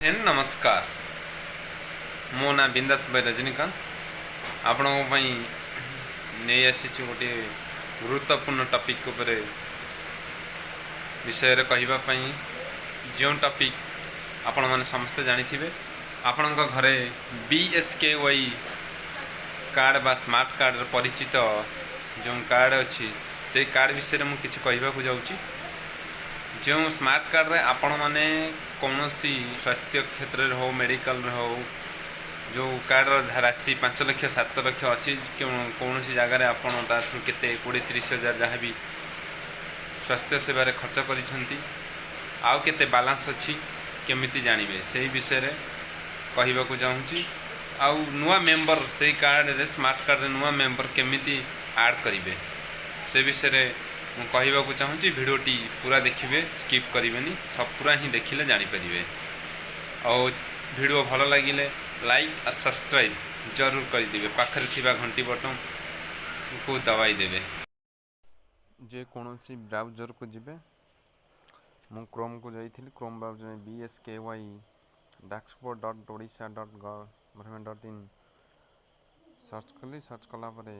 नमस्कार। मो ना बिंदास भाई रजनीकांत आपण नहीं आसी गोटे गुरुत्वपूर्ण टॉपिक उपरे विषय कहवाई जो टॉपिक आपण मैंने समस्ते जानी आपण घरे BSKY कार्ड बा स्मार्ट कार्ड परिचित जो कार्ड अच्छी से कार्ड विषय में किसी कहवाक जाऊँगी। जो स्मार्ट कार्ड रे आपण मैंने कौन सी स्वास्थ्य क्षेत्र हो मेडिकल हो जो कार्ड राशि 5 लाख 7 लाख अच्छी कौन सी जगार आपड़ थ्रू के 20-30 हज़ार जहाँ भी स्वास्थ्य सेवार खर्च करते बालांस अच्छी केमिति जानवे से विषय कहवाक चाहूँगी। आउ नुआ मेंबर से कार्ड रे स्मार्ट कार्ड रे नुआ मेंबर केमिति ऐड करेंगे से विषय कहवाक चाहूँगी। भिडटी पूरा देखिए स्किप करेंगे सब पूरा ही देखिले जानीपर और वीडियो भल लगिले लाइक और सब्सक्राइब जरूर करदे पाखरे थिबा घंटी बटन को दबाई देवे। जे कौन सी ब्राउजर को जिबे मु क्रोम को जाइथिली Chrome browser BSKY daxpo.odisha.gov.in search कली सर्च कला परे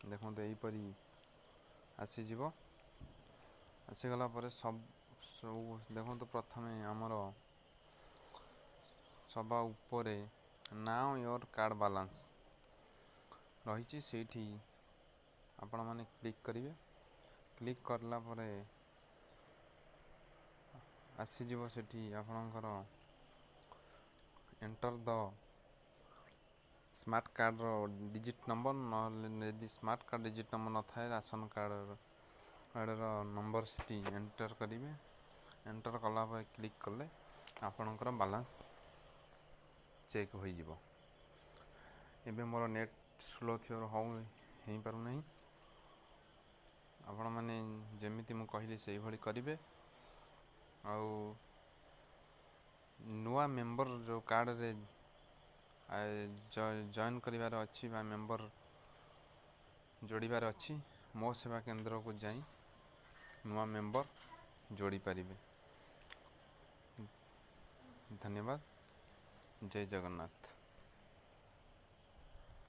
देखते यहीपरी आसीज आसीगला सब देखो प्रथम आमर सभा उपरे नाउ योर कार्ड बालांस रही से आपण मैंने क्लिक करेंगे। क्लिक करला परे आसीज से आपणकर एंटर द स्मार्ट कार्ड रो डिजिट नंबर न स्मार्ट कार्ड डिजिट नंबर न थाए राशन कार्ड नंबर से एंटर करेंगे। एंटर कला क्लिक कले आपणकर बालांस चेक हो जिवो। एबे मोर नेट स्लो थियो हो पारु नहीं आपण माने जेमिति मु कहली से भली करिवे। आउ नुआ मेंबर जो कार्ड रे जॉइन करिवार अच्छी बा मेंबर जोड़ीबार अच्छी मो सेवा केंद्र को जाई नुआ मेंबर जोड़ी पारिबे। धन्यवाद। जय जगन्नाथ।